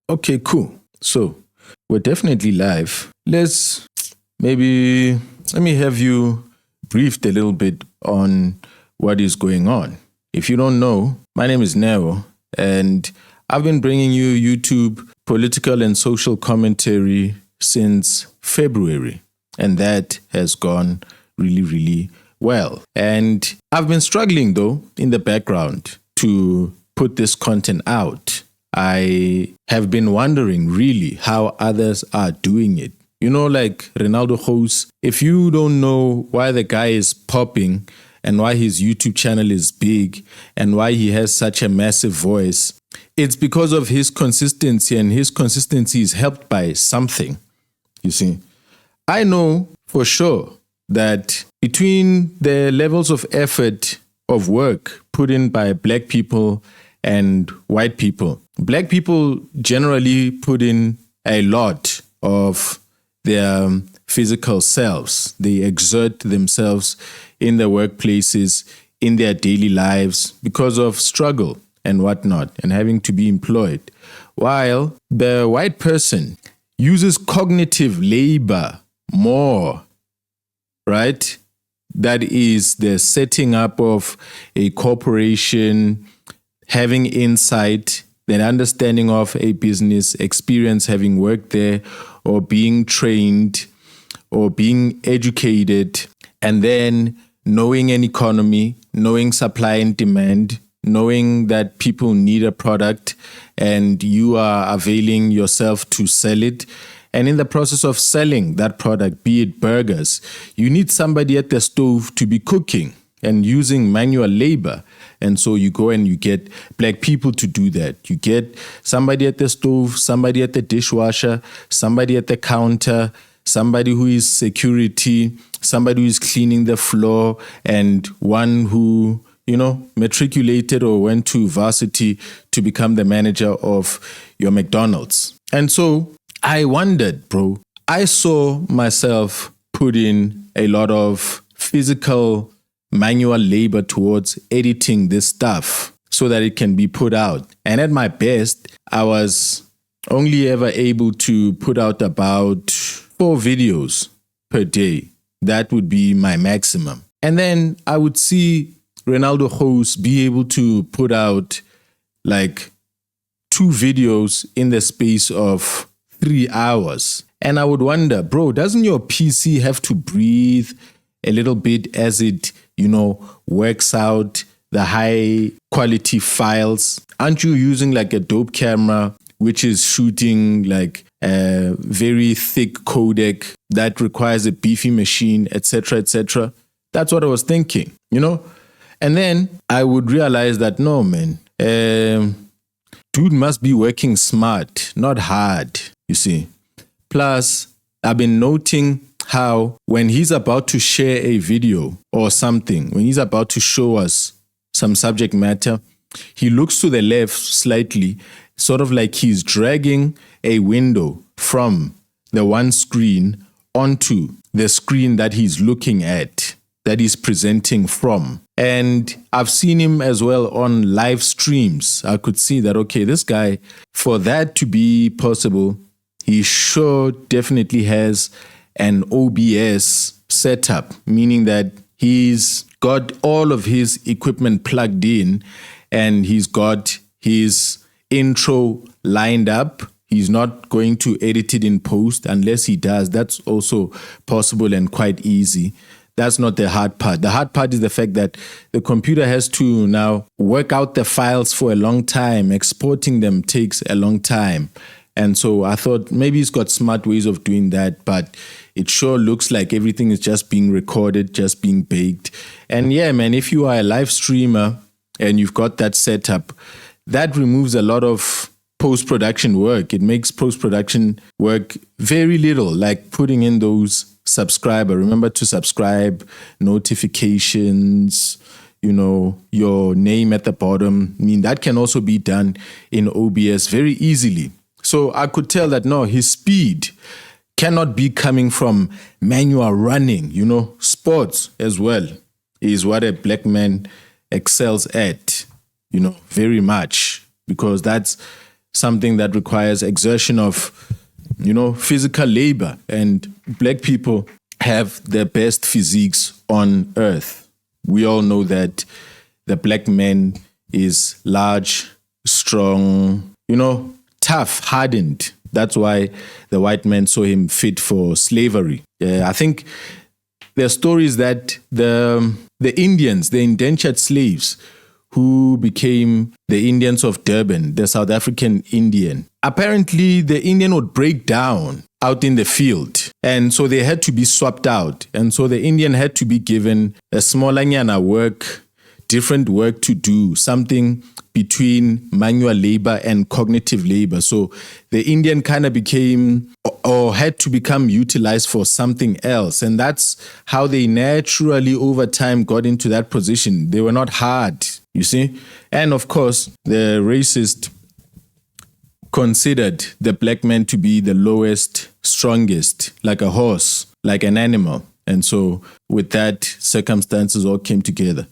Okay, cool. So we're definitely live. Let me have you briefed a little bit on what is going on. If you don't know, my name is Nero, and I've been bringing you YouTube political and social commentary since February, and that has gone really, really well. And I've been struggling, though, in the background to put this content out. I have been wondering really how others are doing it. You know, like Ronaldo hosts, if you don't know why the guy is popping and why his YouTube channel is big and why he has such a massive voice, it's because of his consistency, and his consistency is helped by something. You see, I know for sure that between the levels of effort of work put in by black people and white people, black people generally put in a lot of their physical selves. They exert themselves in their workplaces, in their daily lives because of struggle and whatnot and having to be employed. While the white person uses cognitive labor more, right? That is the setting up of a corporation, having insight, the understanding of a business, experience having worked there, or being trained, or being educated, and then knowing an economy, knowing supply and demand, knowing that people need a product and you are availing yourself to sell it. And in the process of selling that product, be it burgers, you need somebody at the stove to be cooking and using manual labor. And so you go and you get black people to do that. You get somebody at the stove, somebody at the dishwasher, somebody at the counter, somebody who is security, somebody who is cleaning the floor, and one who, matriculated or went to varsity to become the manager of your McDonald's. And so I wondered, bro, I saw myself put in a lot of physical manual labor towards editing this stuff so that it can be put out. And at my best, I was only ever able to put out about 4 videos per day. That would be my maximum. And then I would see Ronaldo hosts be able to put out like 2 videos in the space of 3 hours. And I would wonder, bro, doesn't your PC have to breathe a little bit as it, works out the high quality files? Aren't you using like a dope camera, which is shooting like a very thick codec that requires a beefy machine, etc., etc.? That's what I was thinking, And then I would realize that, no, man, dude must be working smart, not hard, you see. Plus, I've been noting how when he's about to share a video or something, when he's about to show us some subject matter, he looks to the left slightly, sort of like he's dragging a window from the one screen onto the screen that he's looking at, that he's presenting from. And I've seen him as well on live streams. I could see that, okay, this guy, for that to be possible, he sure definitely has an OBS setup, meaning that he's got all of his equipment plugged in and he's got his intro lined up. He's not going to edit it in post unless he does. That's also possible and quite easy. That's not the hard part. The hard part is the fact that the computer has to now work out the files for a long time. Exporting them takes a long time. And so I thought maybe he's got smart ways of doing that, but it sure looks like everything is just being recorded, just being baked. And yeah, man, if you are a live streamer and you've got that setup, that removes a lot of post-production work. It makes post-production work very little, like putting in those subscriber. Remember to subscribe, notifications, your name at the bottom. I mean, that can also be done in OBS very easily. So I could tell that, no, his speed cannot be coming from manual running. Sports as well is what a black man excels at, very much, because that's something that requires exertion of, physical labor. And black people have the best physiques on earth. We all know that the black man is large, strong, tough, hardened. That's why the white man saw him fit for slavery. I think there are stories that the Indians, the indentured slaves who became the Indians of Durban, the South African Indian, apparently the Indian would break down out in the field. And so they had to be swapped out. And so the Indian had to be given a smaller nyana work, different work to do, something between manual labor and cognitive labor. So the Indian kind of became or had to become utilized for something else. And that's how they naturally over time got into that position. They were not hard, you see. And of course, the racist considered the black man to be the lowest, strongest, like a horse, like an animal. And so with that, circumstances all came together.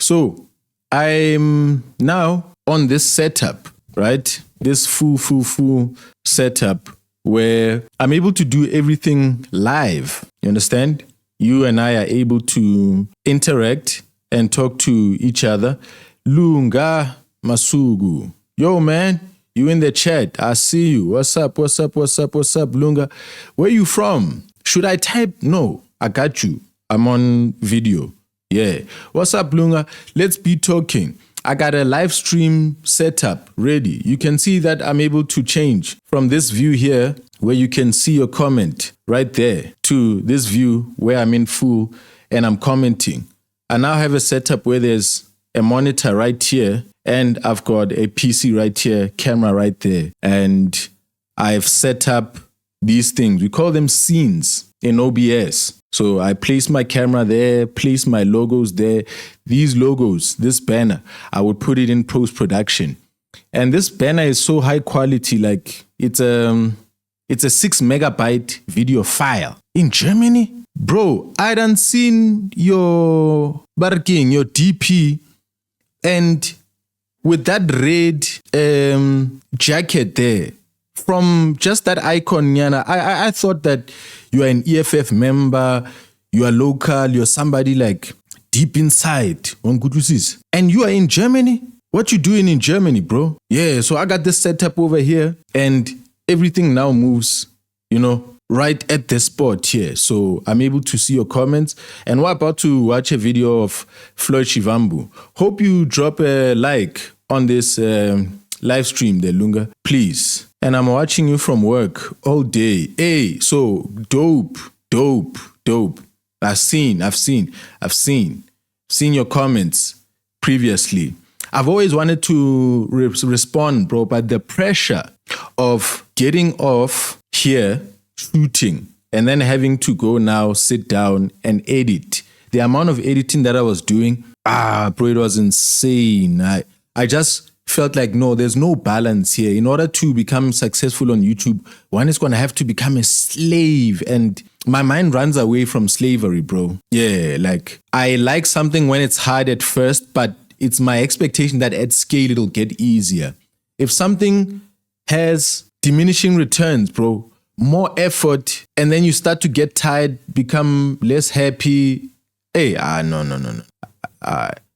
So I'm now on this setup, right? This full setup where I'm able to do everything live. You understand? You and I are able to interact and talk to each other. Lunga Masugu. Yo, man, you in the chat. I see you. What's up, Lunga? Where you from? Should I type? No, I got you. I'm on video. Yeah. What's up, Lunga? Let's be talking. I got a live stream setup ready. You can see that I'm able to change from this view here where you can see your comment right there to this view where I'm in full and I'm commenting. I now have a setup where there's a monitor right here and I've got a PC right here, camera right there. And I've set up these things. We call them scenes in OBS. So I place my camera there, place my logos there. These logos, this banner, I would put it in post-production. And this banner is so high quality, like it's a 6 megabyte video file. In Germany? Bro, I done seen your barking, your DP, and with that red jacket there, from just that icon, Yana, I thought that you are an EFF member, you are local, you're somebody like deep inside on Gudusis. And you are in Germany? What you doing in Germany, bro? Yeah, so I got this setup over here and everything now moves, right at the spot here. So I'm able to see your comments. And we're about to watch a video of Floyd Shivambu. Hope you drop a like on this live stream there, Lunga, please. And I'm watching you from work all day. Hey, so dope. I've seen your comments previously. I've always wanted to respond, bro, but the pressure of getting off here, shooting, and then having to go now, sit down and edit. The amount of editing that I was doing, bro, it was insane. I just felt like, no, there's no balance here. In order to become successful on YouTube, one is going to have to become a slave. And my mind runs away from slavery, bro. Yeah, like I like something when it's hard at first, but it's my expectation that at scale, it'll get easier. If something has diminishing returns, bro, more effort, and then you start to get tired, become less happy. Hey, no.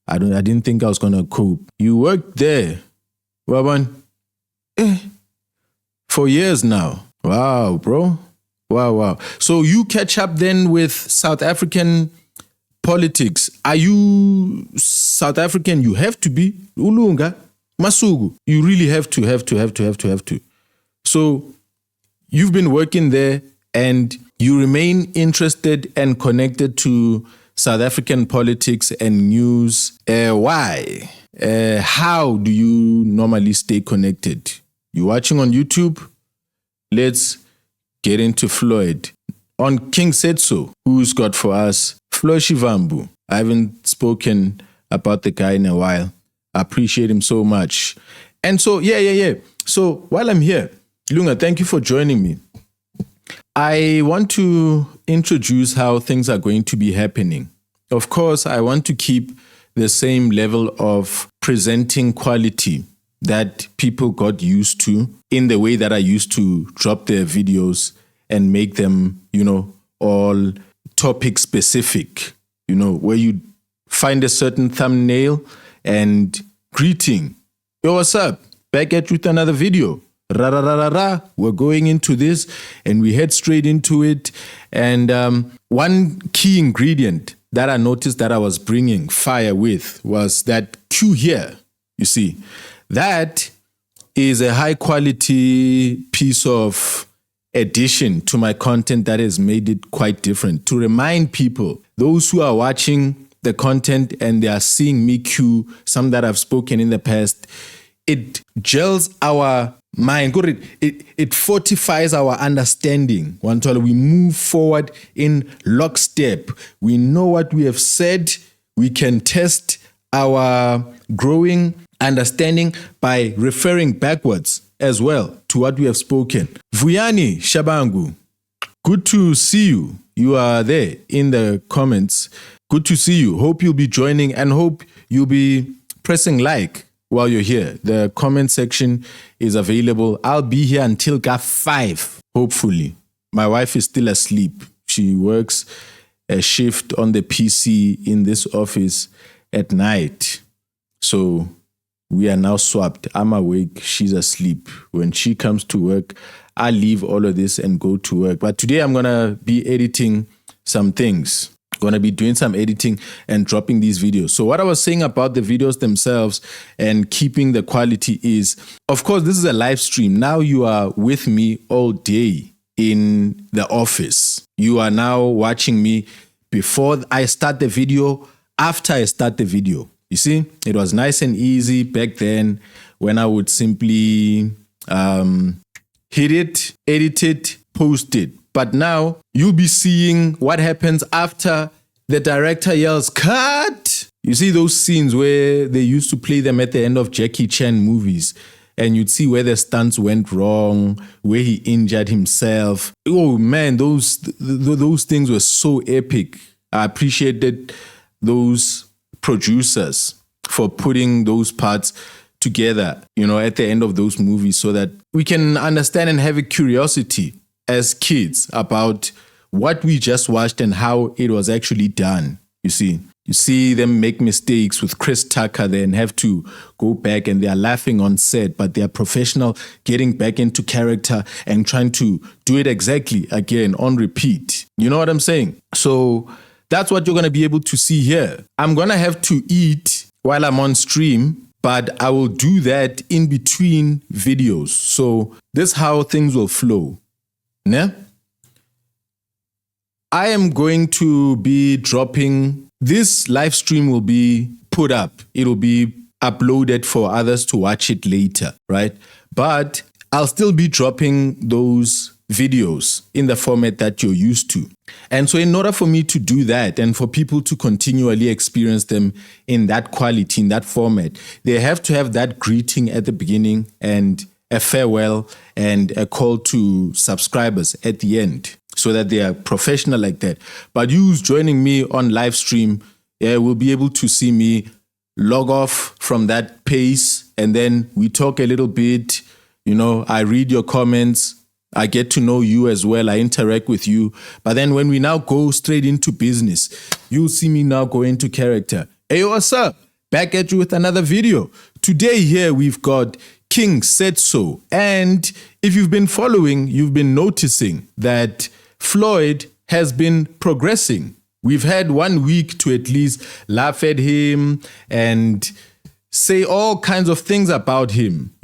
I didn't think I was gonna cope. You worked there, Waban, for years now. Wow, bro. Wow. So you catch up then with South African politics. Are you South African? You have to be. Ulunga, Masugu. You really have to. So you've been working there and you remain interested and connected to South African politics and news. Why? How do you normally stay connected? You watching on YouTube? Let's get into Floyd. On King Said So, who's got for us Floyd Shivambu. I haven't spoken about the guy in a while. I appreciate him so much. And so, yeah. So while I'm here, Lunga, thank you for joining me. I want to introduce how things are going to be happening. Of course, I want to keep the same level of presenting quality that people got used to in the way that I used to drop their videos and make them, all topic specific, where you find a certain thumbnail and greeting. Yo, what's up? Back at you with another video. Ra ra ra ra ra. We're going into this and we head straight into it. And one key ingredient that I noticed that I was bringing fire with was that cue here. You see, that is a high quality piece of addition to my content that has made it quite different. To remind people, those who are watching the content and they are seeing me cue some that I've spoken in the past, it gels our mind. It fortifies our understanding. We move forward in lockstep. We know what we have said. We can test our growing understanding by referring backwards as well to what we have spoken. Floyd Shivambu, good to see you. You are there in the comments. Good to see you. Hope you'll be joining and hope you'll be pressing like while you're here. The comment section is available. I'll be here until 5, hopefully. My wife is still asleep. She works a shift on the PC in this office at night. So we are now swapped. I'm awake. She's asleep. When she comes to work, I leave all of this and go to work. But today I'm going to be editing some things. Going to be doing some editing and dropping these videos. So what I was saying about the videos themselves and keeping the quality is, of course, this is a live stream. Now you are with me all day in the office. You are now watching me before I start the video, after I start the video. You see, it was nice and easy back then when I would simply hit it, edit it, post it. But now you'll be seeing what happens after the director yells, cut. You see those scenes where they used to play them at the end of Jackie Chan movies and you'd see where the stunts went wrong, where he injured himself. Oh man, those things were so epic. I appreciated those producers for putting those parts together, at the end of those movies so that we can understand and have a curiosity as kids about what we just watched and how it was actually done. You see them make mistakes with Chris Tucker there and have to go back and they are laughing on set, but they are professional, getting back into character and trying to do it exactly again on repeat. You know what I'm saying? So that's what you're going to be able to see here. I'm going to have to eat while I'm on stream, but I will do that in between videos. So this is how things will flow. Ne? I am going to be dropping, this live stream will be put up. It'll be uploaded for others to watch it later, right? But I'll still be dropping those videos in the format that you're used to. And so in order for me to do that and for people to continually experience them in that quality, in that format, they have to have that greeting at the beginning and a farewell and a call to subscribers at the end so that they are professional like that. But you who's joining me on live stream, will be able to see me log off from that pace and then we talk a little bit. I read your comments. I get to know you as well. I interact with you. But then when we now go straight into business, you'll see me now go into character. Hey, what's up? Back at you with another video. Today here we've got King Said So. And if you've been following, you've been noticing that Floyd has been progressing. We've had 1 week to at least laugh at him and say all kinds of things about him,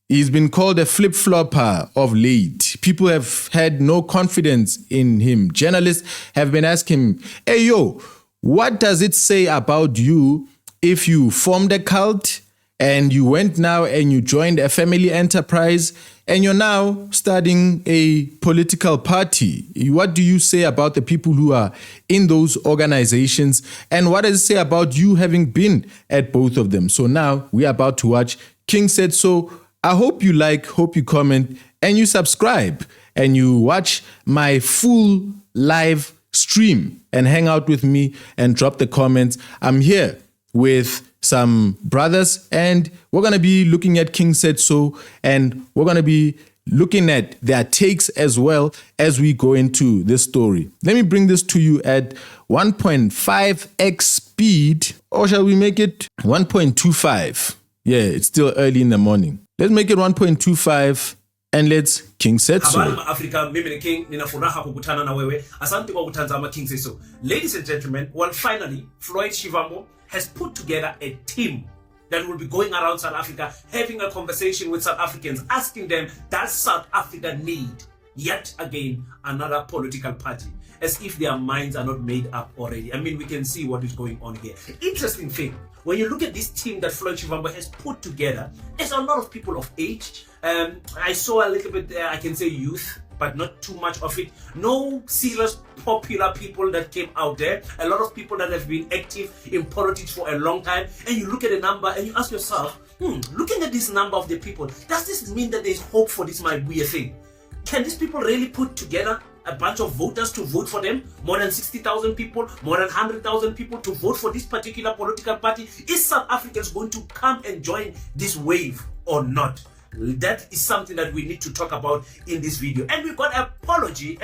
He's been called a flip-flopper of late. People have had no confidence in him. Journalists have been asking him, hey, yo, what does it say about you if you formed a cult and you went now and you joined a family enterprise and you're now starting a political party? What do you say about the people who are in those organizations? And what does it say about you having been at both of them? So now we're about to watch King Said So. I hope you like, hope you comment, and you subscribe, and you watch my full live stream and hang out with me and drop the comments. I'm here with some brothers, and we're going to be looking at King Said So, and we're going to be looking at their takes as well as we go into this story. Let me bring this to you at 1.5x speed, or shall we make it 1.25? Yeah, it's still early in the morning. Let's make it 1.25 and let's King Said So. Africa, mimi King, ninafuraha kukutana na wewe. Asante kwa kutazama King Said So. Ladies and gentlemen, well, finally, Floyd Shivambu has put together a team that will be going around South Africa, having a conversation with South Africans, asking them, does South Africa need, yet again, another political party? As if their minds are not made up already. I mean, we can see what is going on here. Interesting thing, when you look at this team that Floyd Shivambu has put together, there's a lot of people of age. I saw a little bit, I can say youth, but not too much of it. No serious popular people that came out there. A lot of people that have been active in politics for a long time. And you look at the number and you ask yourself, looking at this number of the people, does this mean that there's hope for this might be a thing? Can these people really put together a bunch of voters to vote for them? More than 60,000 people, more than 100,000 people to vote for this particular political party? Is South Africans going to come and join this wave or not? That is something that we need to talk about in this video. And we got an apology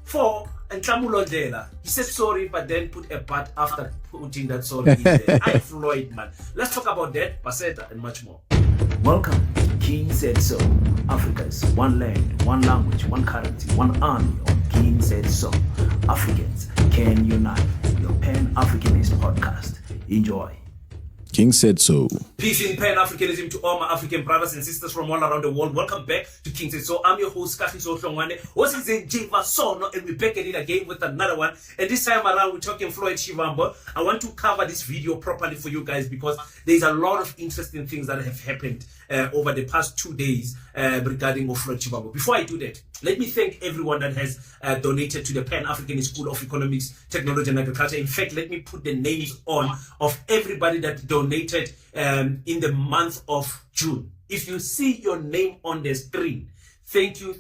for Nhlamulo Ndlela. He said sorry, but then put a but after putting that sorry in there. I Floyd, man. Let's talk about that, Paseta, and much more. Welcome. King Said So. Africa's one land, one language, one currency, one army on King Said So. Africans can unite. Your Pan-Africanist podcast. Enjoy. King Said So. Peace in Pan-Africanism to all my African brothers and sisters from all around the world. Welcome back to King Said So. I'm your host, Kahiso Shongwane. What's his name? Sono, and we're back at it again with another one. And this time around, we're talking Floyd Shivambu. I want to cover this video properly for you guys because there's a lot of interesting things that have happened over the past 2 days regarding Floyd Shivambu. Before I do that, let me thank everyone that has donated to the Pan-African School of Economics, Technology and Agriculture. In fact, let me put the names on of everybody that donated in the month of June. If you see your name on the screen, thank you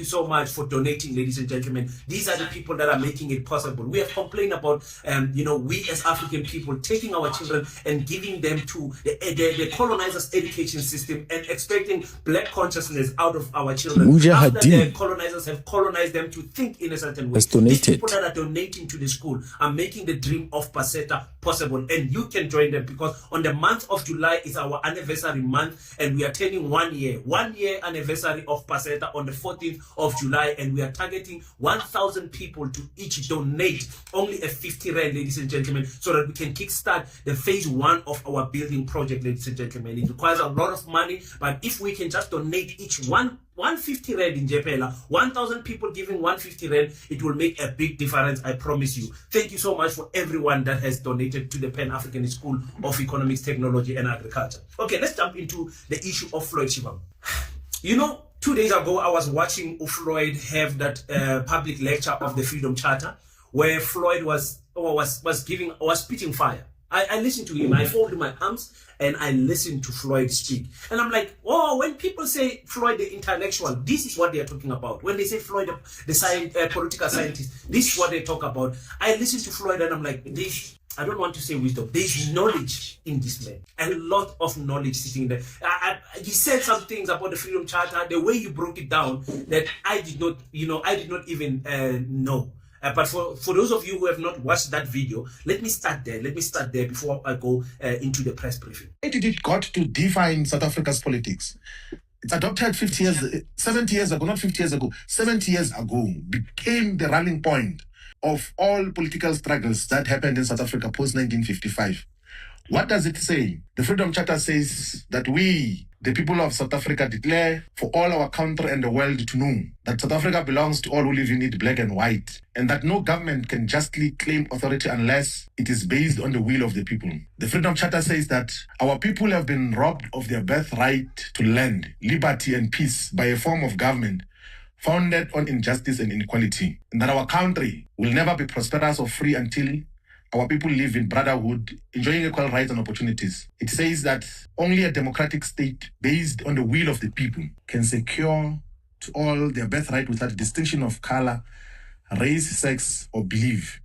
so much for donating, ladies and gentlemen. These are the people that are making it possible. We have complained about, we as African people taking our children and giving them to the colonizers' education system and expecting black consciousness out of our children. After the colonizers have colonized them to think in a certain way. These people that are donating to the school are making the dream of Paseta possible. And you can join them because on the month of July is our anniversary month and we are turning 1 year. 1 year anniversary of Paseta on the 14th of July, and we are targeting 1,000 people to each donate only a 50 rand, ladies and gentlemen, so that we can kickstart the phase 1 of our building project, ladies and gentlemen. It requires a lot of money, but if we can just donate each 150 rand in Jepela, 1,000 people giving 150 rand, it will make a big difference, I promise you. Thank you so much for everyone that has donated to the Pan-African School of Economics, Technology and Agriculture. Okay, let's jump into the issue of Floyd Shivambu. 2 days ago, I was watching Floyd have that public lecture of the Freedom Charter, where Floyd was spitting fire. I listened to him, I folded my arms, and I listened to Floyd speak. And I'm like, when people say Floyd the intellectual, this is what they are talking about. When they say Floyd the political scientist, this is what they talk about. I listened to Floyd and I'm like, I don't want to say wisdom. There's knowledge in this man. A lot of knowledge sitting there. He said some things about the Freedom Charter, the way you broke it down, that I did not even know. But for those of you who have not watched that video, let me start there. Before I go into the press briefing. Where did it got to define South Africa's politics? It's adopted 70 years ago, not 50 years ago, 70 years ago, became the rallying point of all political struggles that happened in South Africa post-1955. What does it say? The Freedom Charter says that we, the people of South Africa, declare for all our country and the world to know that South Africa belongs to all who live in it, black and white, and that no government can justly claim authority unless it is based on the will of the people. The Freedom Charter says that our people have been robbed of their birthright to land, liberty and peace by a form of government founded on injustice and inequality, and that our country will never be prosperous or free until our people live in brotherhood, enjoying equal rights and opportunities. It says that only a democratic state based on the will of the people can secure to all their birthright without distinction of color, race, sex, or belief.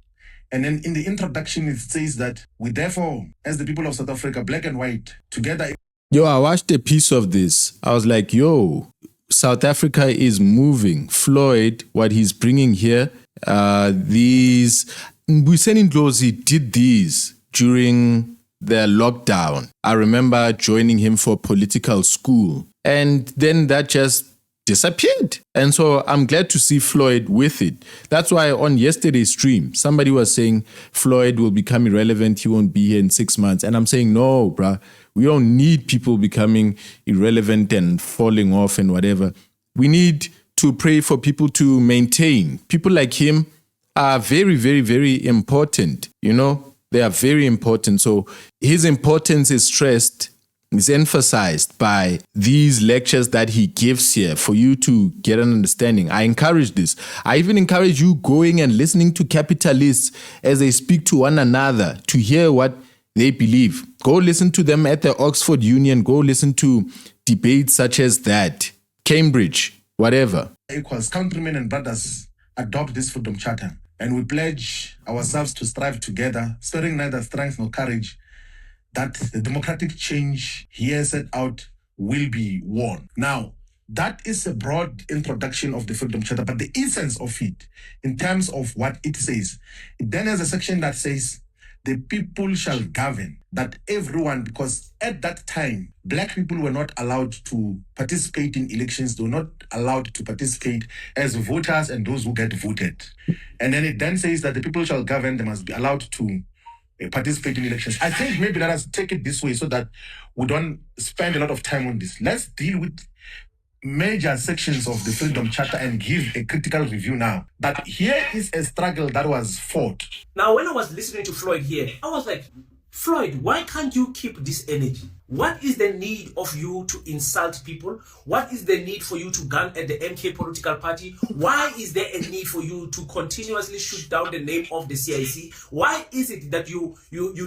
And then in the introduction, it says that we therefore, as the people of South Africa, black and white, together. Yo, I watched a piece of this. I was like, yo, South Africa is moving. Floyd, what he's bringing here, these Mbuyiseni Ndlozi did these during the lockdown. I remember joining him for political school, and then that just disappeared. And so I'm glad to see Floyd with it. That's why on yesterday's stream, somebody was saying Floyd will become irrelevant. He won't be here in 6 months. And I'm saying, no, bruh, we don't need people becoming irrelevant and falling off and whatever. We need to pray for people to maintain. People like him are very, very, very important. You know, they are very important. So his importance is stressed, is emphasized by these lectures that he gives here for you to get an understanding. I encourage this. I even encourage you going and listening to capitalists as they speak to one another to hear what they believe. Go listen to them at the Oxford Union. Go listen to debates such as that. Cambridge, whatever. Equals countrymen and brothers adopt this freedom charter. And we pledge ourselves to strive together, sparing neither strength nor courage, that the democratic change here set out will be won. Now, that is a broad introduction of the Freedom Charter, but the essence of it, in terms of what it says, it then has a section that says, the people shall govern, that everyone, because at that time, black people were not allowed to participate in elections, they were not allowed to participate as voters and those who get voted. And then it then says that the people shall govern, they must be allowed to participate in elections. I think maybe let us take it this way so that we don't spend a lot of time on this. Let's deal with major sections of the Freedom Charter and give a critical review now. That here is a struggle that was fought. Now, when I was listening to Floyd here, I was like, Floyd, why can't you keep this energy? What is the need of you to insult people? What is the need for you to gun at the MK political party? Why is there a need for you to continuously shoot down the name of the CIC? Why is it that you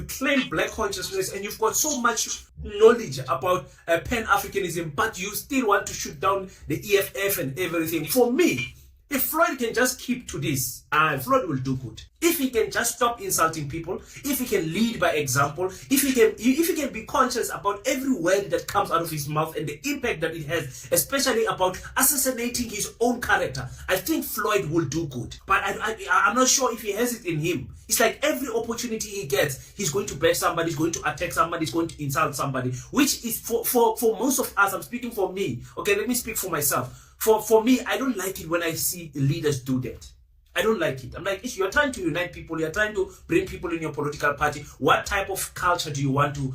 claim black consciousness and you've got so much knowledge about Pan-Africanism, but you still want to shoot down the EFF and everything? For me, if Floyd can just keep to this, Floyd will do good. If he can just stop insulting people, if he can lead by example, if he can be conscious about every word that comes out of his mouth and the impact that it has, especially about assassinating his own character, I think Floyd will do good. But I'm not sure if he has it in him. It's like every opportunity he gets, he's going to bash somebody, he's going to attack somebody, he's going to insult somebody, which is for most of us. I'm speaking for me. Okay, let me speak for myself. For me, I don't like it when I see leaders do that. I don't like it. I'm like, you're trying to unite people. You're trying to bring people in your political party. What type of culture do you want to,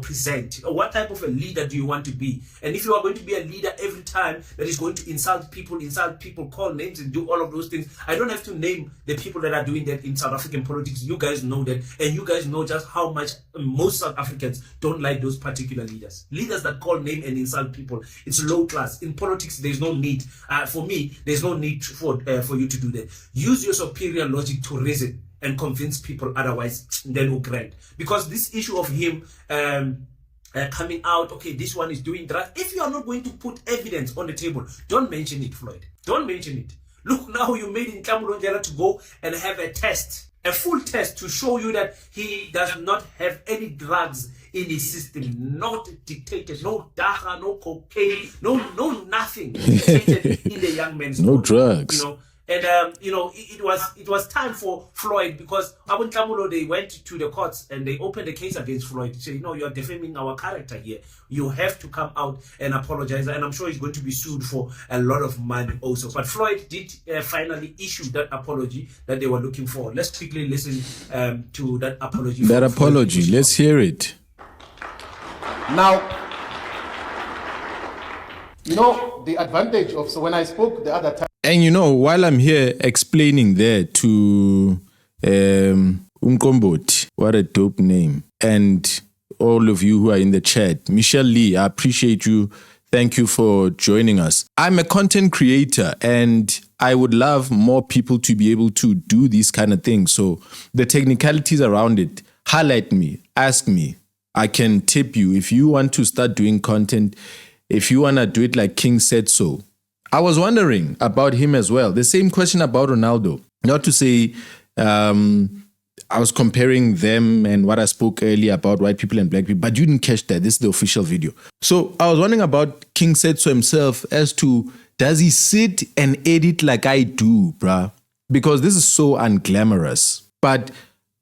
present? Or what type of a leader do you want to be? And if you are going to be a leader every time that is going to insult people, call names and do all of those things, I don't have to name the people that are doing that in South African politics. You guys know that. And you guys know just how much most South Africans don't like those particular leaders. Leaders that call name and insult people. It's low class. In politics, there's no need. For me, there's no need for you to do that. Use your superior logic to reason and convince people, otherwise then will grant. Because this issue of him coming out, okay, this one is doing drugs, if you are not going to put evidence on the table, don't mention it, Floyd. Don't mention it. Look, now you made Nkamulonjela to go and have a test, a full test to show you that he does not have any drugs in his system, not dictated, no dacha, no cocaine, no nothing dictated in the young man's no body, drugs. And it was time for Floyd, because Abu Kamulo, they went to the courts and they opened a case against Floyd to say, you are defaming our character here. You have to come out and apologize. And I'm sure he's going to be sued for a lot of money also. But Floyd did finally issue that apology that they were looking for. Let's quickly listen to that apology. That apology, Floyd. Let's hear it. Now, the advantage of, so when I spoke the other time, and while I'm here explaining there to Umkomboti, what a dope name, and all of you who are in the chat, Michelle Lee, I appreciate you. Thank you for joining us. I'm a content creator and I would love more people to be able to do these kind of things. So the technicalities around it, highlight me, ask me. I can tip you if you want to start doing content, if you want to do it like King said so. I was wondering about him as well. The same question about Ronaldo. Not to say I was comparing them and what I spoke earlier about white people and black people, but you didn't catch that. This is the official video. So I was wondering about King Setso himself as to, does he sit and edit like I do, bruh? Because this is so unglamorous. But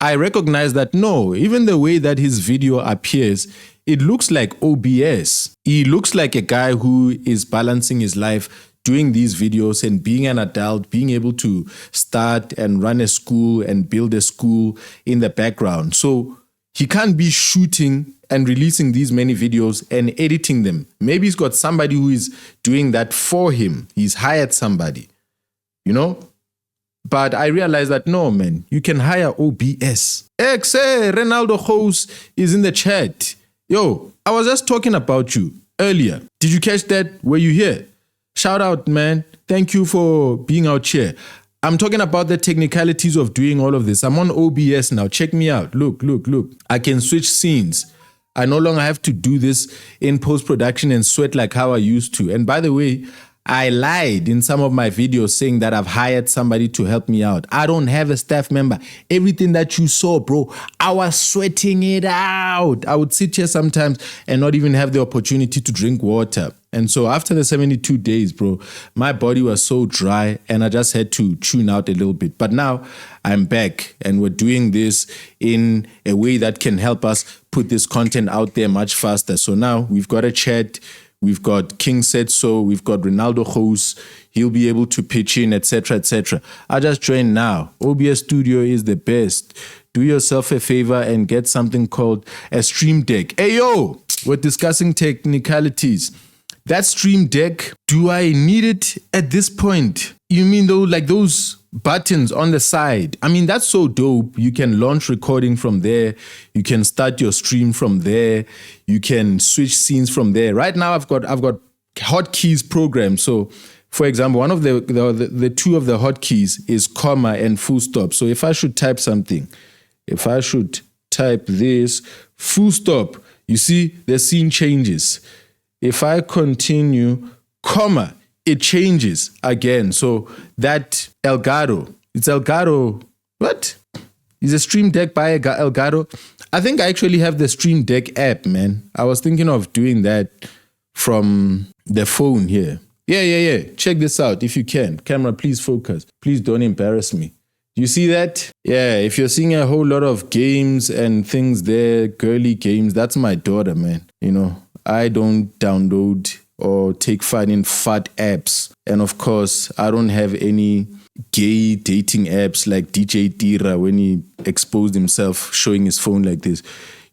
I recognize that no, even the way that his video appears, it looks like OBS. He looks like a guy who is balancing his life, doing these videos and being an adult, being able to start and run a school and build a school in the background. So he can't be shooting and releasing these many videos and editing them. Maybe he's got somebody who is doing that for him. He's hired somebody, you know? But I realized that no, man, you can hire OBS. Ronaldo Host is in the chat. Yo, I was just talking about you earlier. Did you catch that? Were you here? Shout out, man. Thank you for being out here. I'm talking about the technicalities of doing all of this. I'm on OBS now. Check me out. Look. I can switch scenes. I no longer have to do this in post-production and sweat like how I used to. And by the way, I lied in some of my videos saying that I've hired somebody to help me out. I don't have a staff member. Everything that you saw, bro, I was sweating it out. I would sit here sometimes and not even have the opportunity to drink water. And so after the 72 days, bro, my body was so dry and I just had to tune out a little bit. But now I'm back and we're doing this in a way that can help us put this content out there much faster. So now we've got a chat. We've got King Setso, we've got Ronaldo Host, he'll be able to pitch in, etc., etc. I just joined now. OBS Studio is the best. Do yourself a favor and get something called a Stream Deck. Hey, yo, we're discussing technicalities. That Stream Deck, do I need it at this point? You mean though, like those buttons on the side? I mean, that's so dope. You can launch recording from there. You can start your stream from there. You can switch scenes from there. Right now, I've got hotkeys programmed. So, for example, one of the two of the hotkeys is comma and full stop. So if I should type something, if I should type this, full stop, you see the scene changes. If I continue, comma, it changes again. So that Elgato, it's Elgato, what? Is a Stream Deck by Elgato? I think I actually have the Stream Deck app, man. I was thinking of doing that from the phone here. Yeah. Check this out if you can. Camera, please focus. Please don't embarrass me. You see that? Yeah, if you're seeing a whole lot of games and things there, girly games, that's my daughter, man. You know, I don't download or take fun in fat apps. And of course, I don't have any gay dating apps like DJ Tira when he exposed himself showing his phone like this.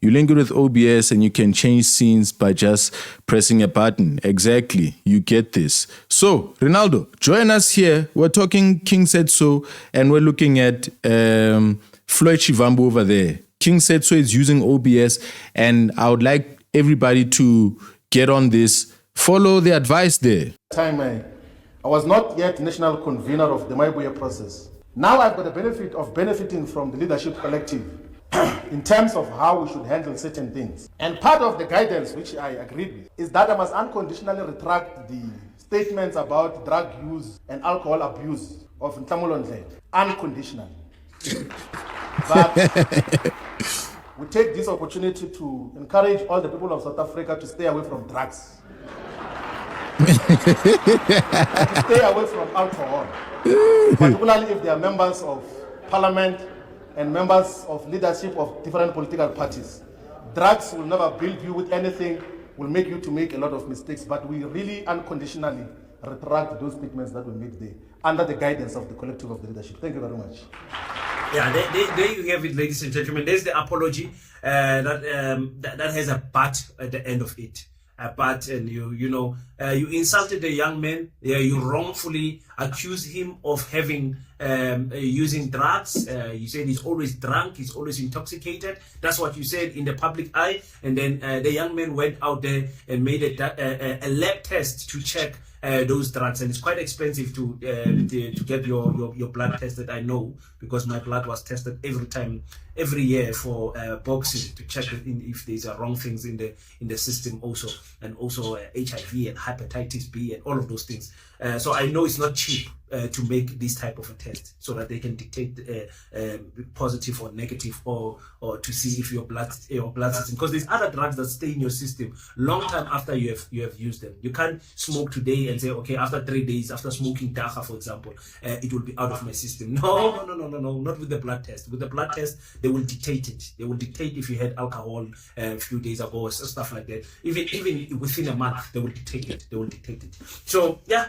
You link it with OBS and you can change scenes by just pressing a button. Exactly. You get this. So, Ronaldo, join us here. We're talking King Setso and we're looking at Floyd Shivambu over there. King Setso is using OBS and I would like everybody to get on this. Follow the advice there. I was not yet national convener of the Maibuya process. Now I've got the benefit of benefiting from the leadership collective in terms of how we should handle certain things. And part of the guidance which I agreed with is that I must unconditionally retract the statements about drug use and alcohol abuse of Ntamulondle. Unconditionally. But we take this opportunity to encourage all the people of South Africa to stay away from drugs. And to stay away from alcohol. Particularly if they are members of parliament and members of leadership of different political parties. Drugs will never build you with anything, will make you to make a lot of mistakes, but we really unconditionally retract those statements that we made there under the guidance of the collective of the leadership. Thank you very much. Yeah, there you have it, ladies and gentlemen. There's the apology that has a but at the end of it. But and you insulted a young man. You wrongfully accused him of having using drugs. You said he's always drunk, he's always intoxicated. That's what you said in the public eye. And then the young man went out there and made a lab test to check those drugs, and it's quite expensive to get your blood tested. I know, because my blood was tested every year for boxing to check if there's wrong things in the system also, and also HIV and hepatitis B and all of those things. So I know it's not cheap. cheap to make this type of a test, so that they can detect positive or negative, or to see if your blood system, because there's other drugs that stay in your system long time after you have used them. You can't smoke today and say, okay, after 3 days after smoking dacha, for example, it will be out of my system. No, not with the blood test. With the blood test, they will detect it. They will detect if you had alcohol a few days ago or stuff like that. Even within a month, they will detect it. So yeah,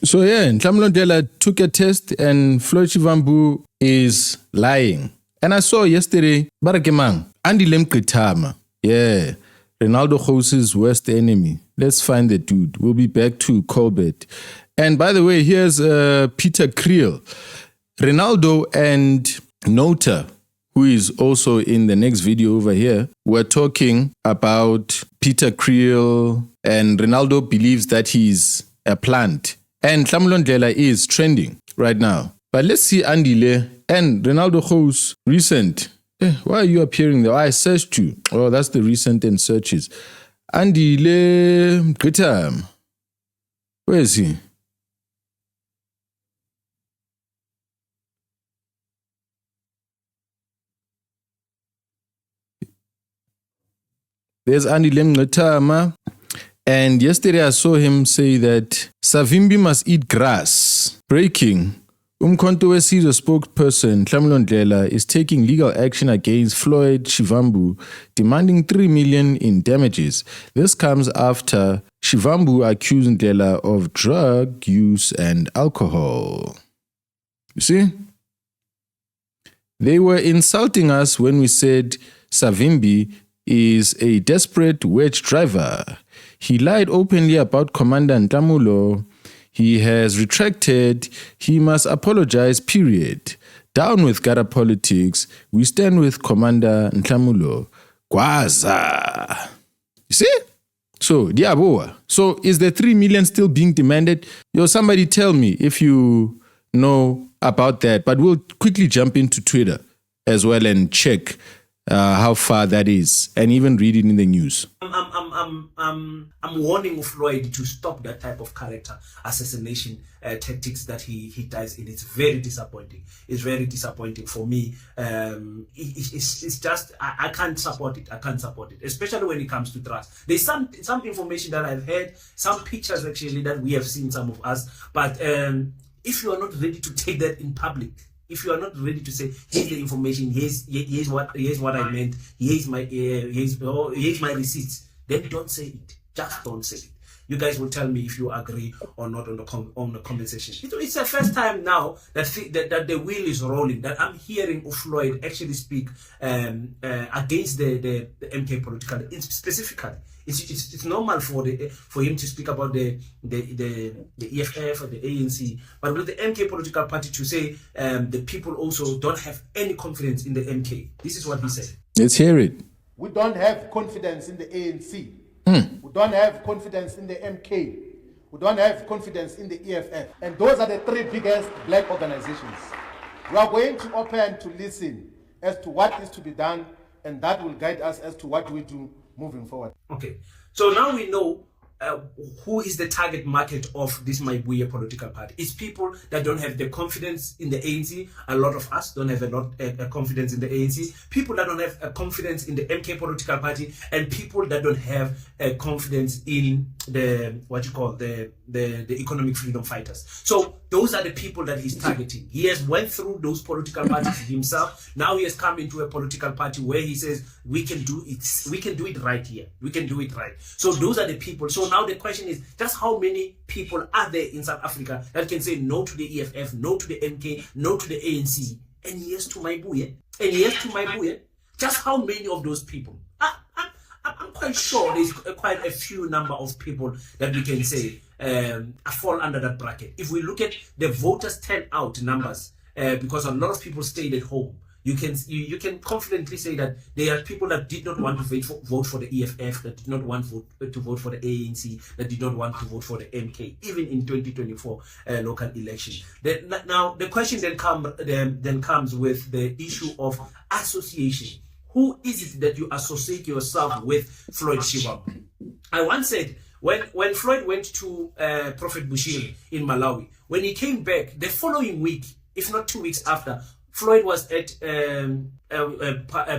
So yeah, Nhlamlondela took a test and Floyd Shivambu is lying. And I saw yesterday, Barakemang, Andy Lemkitama. Yeah, Ronaldo Jose's worst enemy. Let's find the dude. We'll be back to Colbert. And by the way, here's Peter Creel. Ronaldo and Nota, who is also in the next video over here, we're talking about Peter Creel, and Ronaldo believes that he's a plant. And Nhlamlondela is trending right now. But let's see Andile and Ronaldo Kho's recent. Why are you appearing there? I searched you. Oh, that's the recent and searches. Andile Gritam. Where is he? There's Andile Ngitama. And yesterday I saw him say that Savimbi must eat grass. Breaking. Umkhonto weSizwe spokesperson Nhlamlondela is taking legal action against Floyd Shivambu, demanding 3 million in damages. This comes after Shivambu accused Ndlela of drug use and alcohol. You see? They were insulting us when we said Savimbi is a desperate wedge driver. He lied openly about Commander Ntamulo. He has retracted. He must apologize, period. Down with Gara politics. We stand with Commander Ntamulo. Gwaza. You see? So, Diaboa. So, is the 3 million still being demanded? Somebody tell me if you know about that. But we'll quickly jump into Twitter as well and check how far that is, and even read it in the news. I'm warning Floyd to stop that type of character assassination tactics that he does, and it's very disappointing. It's very disappointing for me. It's just I can't support it. I can't support it, especially when it comes to trust. There's some information that I've heard, some pictures actually that we have seen, some of us. But if you are not ready to take that in public, if you are not ready to say, here's the information, here's what I meant, here's my receipts, then don't say it. Just don't say it. You guys will tell me if you agree or not on the conversation. It's the first time now that the wheel is rolling, that I'm hearing Floyd actually speak against the MK political, specifically. It's normal for him to speak about the EFF or the ANC, but with the MK political party to say the people also don't have any confidence in the MK. This is what he said. Let's hear it. We don't have confidence in the ANC. We don't have confidence in the MK. We don't have confidence in the EFF. And those are the 3 biggest black organizations. We are going to open to listen as to what is to be done, and that will guide us as to what we do moving forward. Okay, so now we know who is the target market of this Maibuya political party. It's people that don't have the confidence in the ANC. A lot of us don't have a confidence in the ANC. People that don't have a confidence in the MK political party, and people that don't have a confidence in the economic freedom fighters. So those are the people that he's targeting. He has went through those political parties himself. Now he has come into a political party where he says we can do it right here. We can do it right. So those are the people. So now the question is, just how many people are there in South Africa that can say no to the EFF, no to the MK, no to the ANC, and yes to Maibuya, and yes to Maibuya? Just how many of those people? I'm quite sure there's quite a few number of people that we can say fall under that bracket. If we look at the voters turnout numbers, because a lot of people stayed at home, you can confidently say that there are people that did not want to vote for the EFF, that did not want to vote for the ANC, that did not want to vote for the MK, even in 2024 local election. Now the question then comes with the issue of association. Who is it that you associate yourself with Floyd Shivambu? I once said, When Floyd went to Prophet Bushiri in Malawi, when he came back the following week, if not 2 weeks after, Floyd was at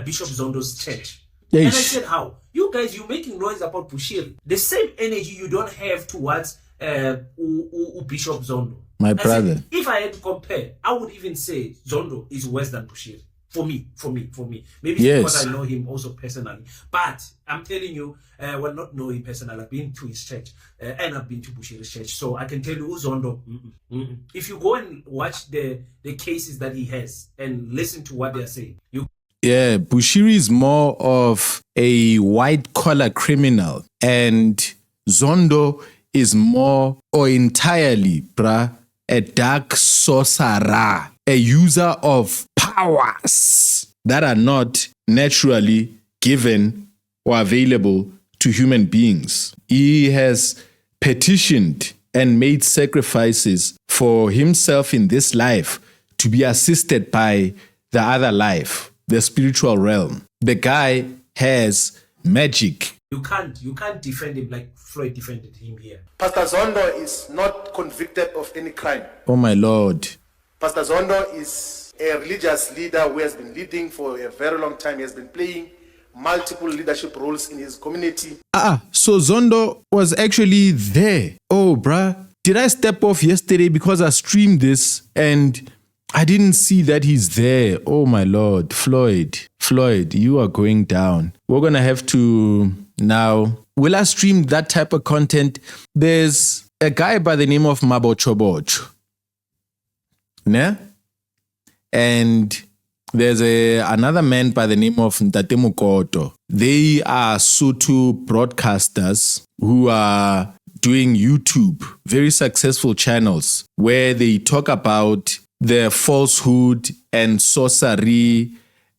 Bishop Zondo's church. Yeesh. And I said, how? You guys, you're making noise about Bushiri. The same energy you don't have towards Bishop Zondo. My brother. If I had to compare, I would even say Zondo is worse than Bushiri. For me. Maybe Yes. because I know him also personally. But I'm telling you, not know him personally. I've been to his church and I've been to Bushiri's church. So I can tell you, Zondo, if you go and watch the cases that he has and listen to what they're saying, Yeah, Bushiri is more of a white-collar criminal, and Zondo is more or entirely, a dark sorcerer, a user of powers that are not naturally given or available to human beings. He has petitioned and made sacrifices for himself in this life to be assisted by the other life, the spiritual realm. The guy has magic. you can't defend him like Floyd defended him here. Pastor Zondo is not convicted of any crime. Oh my Lord. Pastor Zondo is a religious leader who has been leading for a very long time. He has been playing multiple leadership roles in his community. So Zondo was actually there. Oh, bruh. Did I step off yesterday because I streamed this and I didn't see that he's there? Oh my Lord. Floyd, you are going down. We're going to have to now... Will I stream that type of content? There's a guy by the name of Mabochobocho. Ne? And there's another man by the name of Ntate Mukoto. They are Sotho broadcasters who are doing YouTube, very successful channels, where they talk about the falsehood and sorcery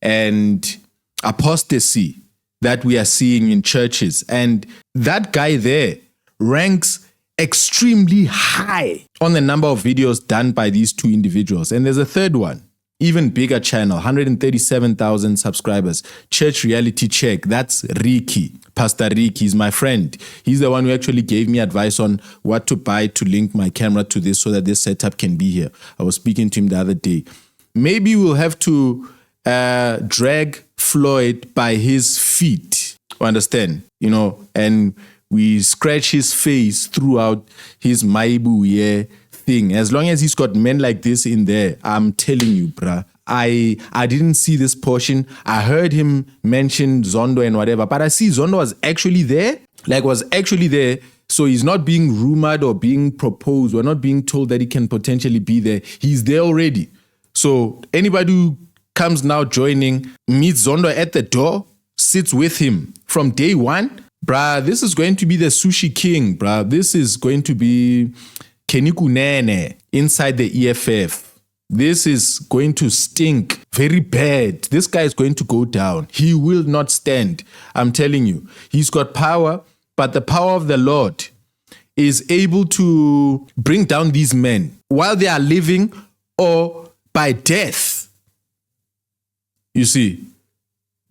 and apostasy that we are seeing in churches. And that guy there ranks extremely high on the number of videos done by these two individuals. And there's a third one, even bigger channel, 137,000 subscribers, Church Reality Check. That's Ricky. Pastor Ricky is my friend. He's the one who actually gave me advice on what to buy to link my camera to this so that this setup can be here. I was speaking to him the other day. Maybe we'll have to drag Floyd by his feet, understand? And we scratch his face throughout his Maibu thing. As long as he's got men like this in there, I'm telling you, bruh. I didn't see this portion. I heard him mention Zondo and whatever, but I see Zondo was actually there. So he's not being rumored or being proposed. We're not being told that he can potentially be there. He's there already. So anybody who comes now joining, meets Zondo at the door, sits with him from day one, bruh, this is going to be the sushi king, bruh. This is going to be Kenikunene inside the EFF. This is going to stink very bad. This guy is going to go down. He will not stand. I'm telling you. He's got power, but the power of the Lord is able to bring down these men while they are living or by death. You see,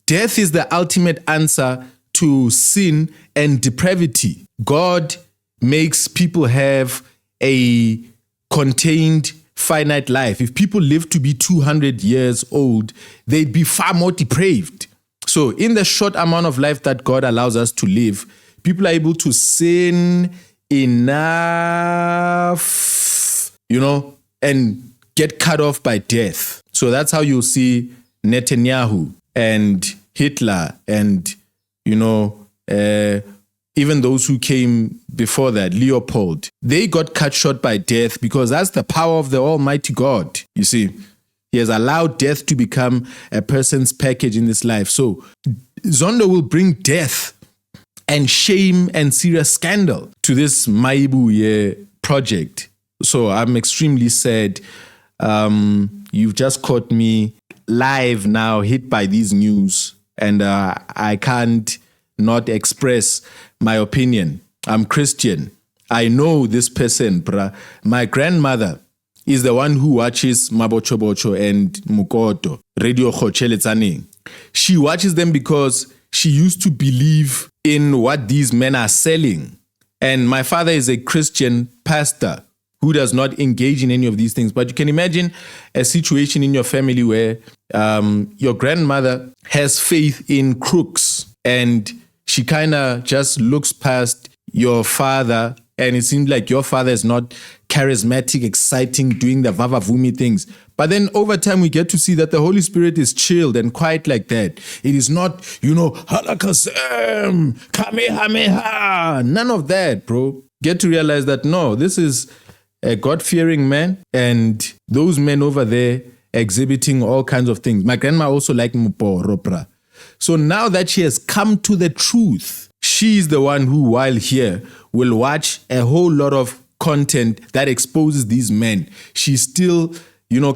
death is the ultimate answer to sin and depravity. God makes people have a contained, finite life. If people live to be 200 years old, they'd be far more depraved. So in the short amount of life that God allows us to live, people are able to sin enough, and get cut off by death. So that's how you'll see Netanyahu and Hitler and, even those who came before that, Leopold, they got cut short by death because that's the power of the Almighty God. You see, he has allowed death to become a person's package in this life. So Zondo will bring death and shame and serious scandal to this Maibu project. So I'm extremely sad. You've just caught me live now, hit by these news, and I can't not express my opinion. I'm Christian. I know this person, bruh. My grandmother is the one who watches Mabochobocho and Mukoto, Radio Khocheletsaneng. She watches them because she used to believe in what these men are selling. And my father is a Christian pastor who does not engage in any of these things. But you can imagine a situation in your family where your grandmother has faith in crooks and she kind of just looks past your father, and it seems like your father is not charismatic, exciting, doing the vavavumi things. But then over time, we get to see that the Holy Spirit is chilled and quiet like that. It is not, halakasem, kamehameha, none of that, bro. Get to realize that, no, this is a God-fearing man, and those men over there exhibiting all kinds of things. My grandma also liked Muporopra. So now that she has come to the truth, she's the one who, while here, will watch a whole lot of content that exposes these men. She's still,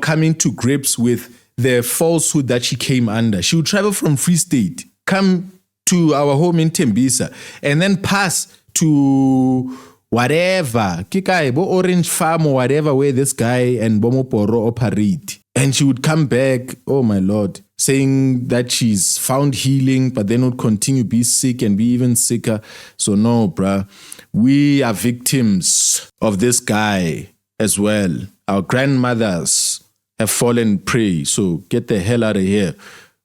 coming to grips with the falsehood that she came under. She would travel from Free State, come to our home in Tembisa, and then pass to whatever, Kikai, Bo Orange Farm or whatever, where this guy and Bomoporo operate. And she would come back, oh my Lord, saying that she's found healing, but then would continue to be sick and be even sicker. So no, bruh, we are victims of this guy as well. Our grandmothers have fallen prey. So get the hell out of here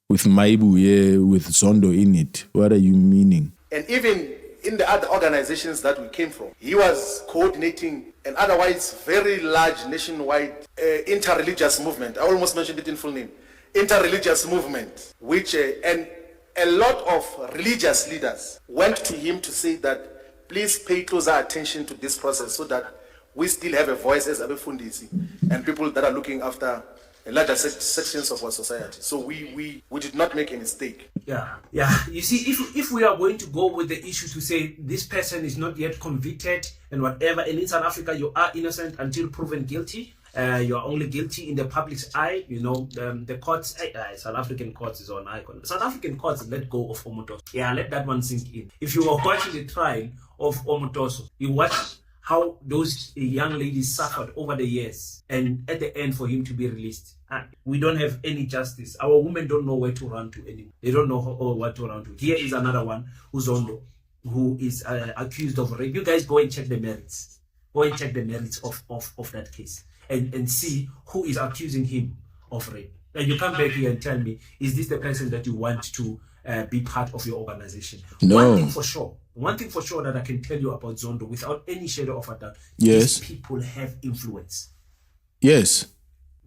with Maibu here, with Zondo in it. What are you meaning? And even in the other organizations that we came from, he was coordinating an otherwise very large nationwide interreligious movement. I almost mentioned it in full name. Interreligious movement, which and a lot of religious leaders went to him to say that please pay closer attention to this process so that we still have a voice as Abefundisi and people that are looking after larger sections of our society. So we did not make a mistake. Yeah. You see, if we are going to go with the issue to say this person is not yet convicted and whatever, and in South Africa you are innocent until proven guilty. You are only guilty in the public's eye. The courts, South African courts is on icon. South African courts let go of Omotoso. Yeah, let that one sink in. If you were watching the trial of Omotoso, you watch how those young ladies suffered over the years, and at the end for him to be released. We don't have any justice. Our women don't know where to run to anymore. They don't know what to run to. Here is another one, Zondo, who is accused of rape. You guys go and check the merits. Go and check the merits of that case. And see who is accusing him of rape. And you come back here and tell me, is this the person that you want to be part of your organization? No. One thing for sure that I can tell you about Zondo without any shadow of a doubt, yes, these people have influence. Yes.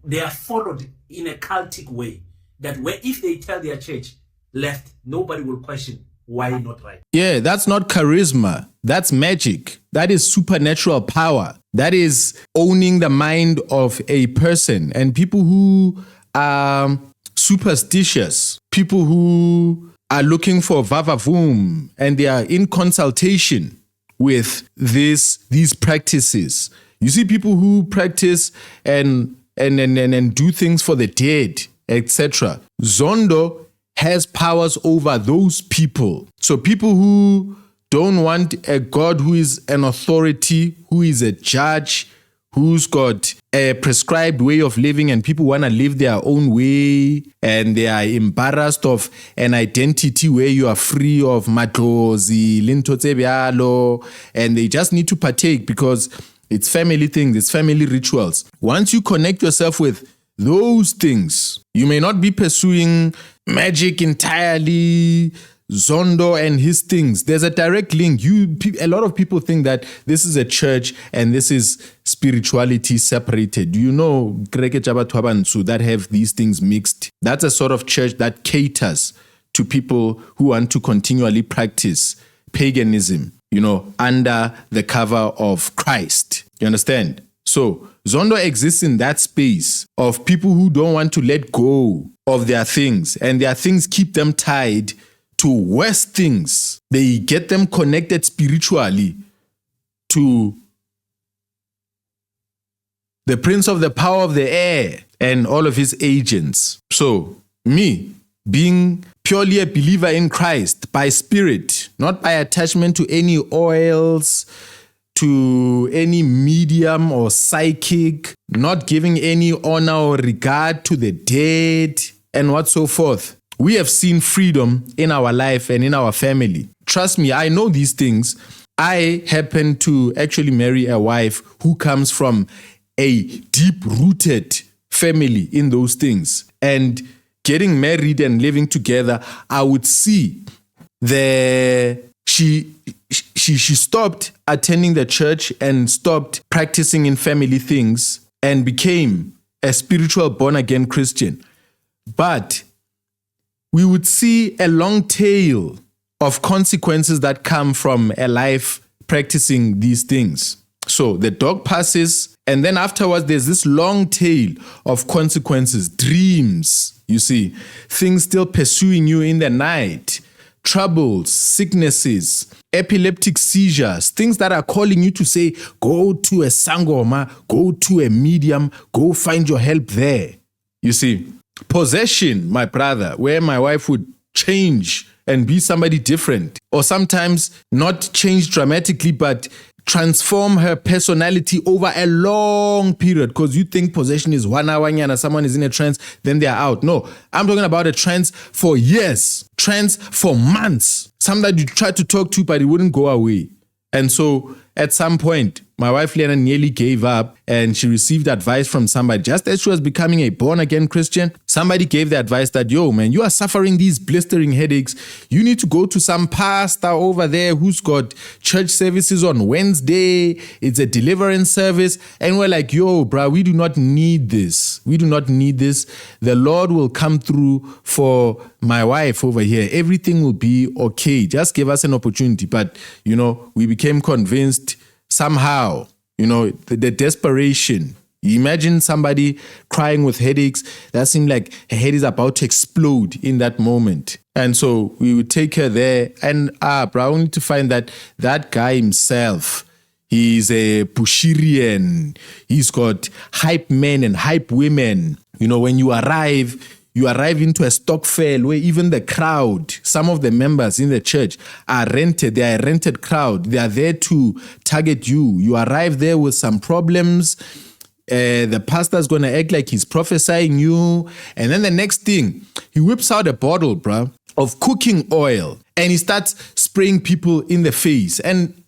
They are followed in a cultic way that where if they tell their church left, nobody will question why not right. Yeah, that's not charisma. That's magic. That is supernatural power. That is owning the mind of a person. And people who are superstitious, people who are looking for vavavoom, and they are in consultation with these practices. You see people who practice and do things for the dead, etc. Zondo has powers over those people. So people who don't want a God who is an authority, who is a judge, who's got a prescribed way of living, and people want to live their own way, and they are embarrassed of an identity where you are free of matlozi, lintotsebialo, and they just need to partake because it's family things, it's family rituals. Once you connect yourself with those things, you may not be pursuing magic entirely, Zondo and his things. There's a direct link. A lot of people think that this is a church and this is spirituality separated. You know, Kreke Chabatwabansu that have these things mixed. That's a sort of church that caters to people who want to continually practice paganism, under the cover of Christ. You understand? So Zondo exists in that space of people who don't want to let go of their things, and their things keep them tied to worse things. They get them connected spiritually to the prince of the power of the air and all of his agents. So me, being purely a believer in Christ by spirit, not by attachment to any oils, to any medium or psychic, not giving any honor or regard to the dead and what so forth. We have seen freedom in our life and in our family. Trust me, I know these things. I happen to actually marry a wife who comes from a deep-rooted family in those things. And getting married and living together, I would see she stopped attending the church and stopped practicing in family things and became a spiritual born-again Christian. But we would see a long tail of consequences that come from a life practicing these things. So the dog passes, and then afterwards there's this long tail of consequences, dreams, you see, things still pursuing you in the night, troubles, sicknesses, epileptic seizures, things that are calling you to say, go to a sangoma, go to a medium, go find your help there. You see, possession, my brother, where my wife would change and be somebody different, or sometimes not change dramatically, but transform her personality over a long period, because you think possession is 1 hour and someone is in a trance, then they're out. No, I'm talking about a trance for years, trance for months. Somebody you tried to talk to, but it wouldn't go away. And so at some point, my wife Lena nearly gave up, and she received advice from somebody. Just as she was becoming a born-again Christian, somebody gave the advice that, yo, man, you are suffering these blistering headaches. You need to go to some pastor over there who's got church services on Wednesday. It's a deliverance service. And we're like, yo, bro, we do not need this. We do not need this. The Lord will come through for my wife over here. Everything will be okay. Just give us an opportunity. But, we became convinced somehow, the desperation. You imagine somebody crying with headaches. That seemed like her head is about to explode in that moment. And so we would take her there, and only to find that guy himself, he's a Bushirian. He's got hype men and hype women. When you arrive into a Stokvel where even the crowd, some of the members in the church are rented. They are a rented crowd. They are there to target you. You arrive there with some problems. The pastor's going to act like he's prophesying you. And then the next thing, he whips out a bottle, bro, of cooking oil. And he starts spraying people in the face. And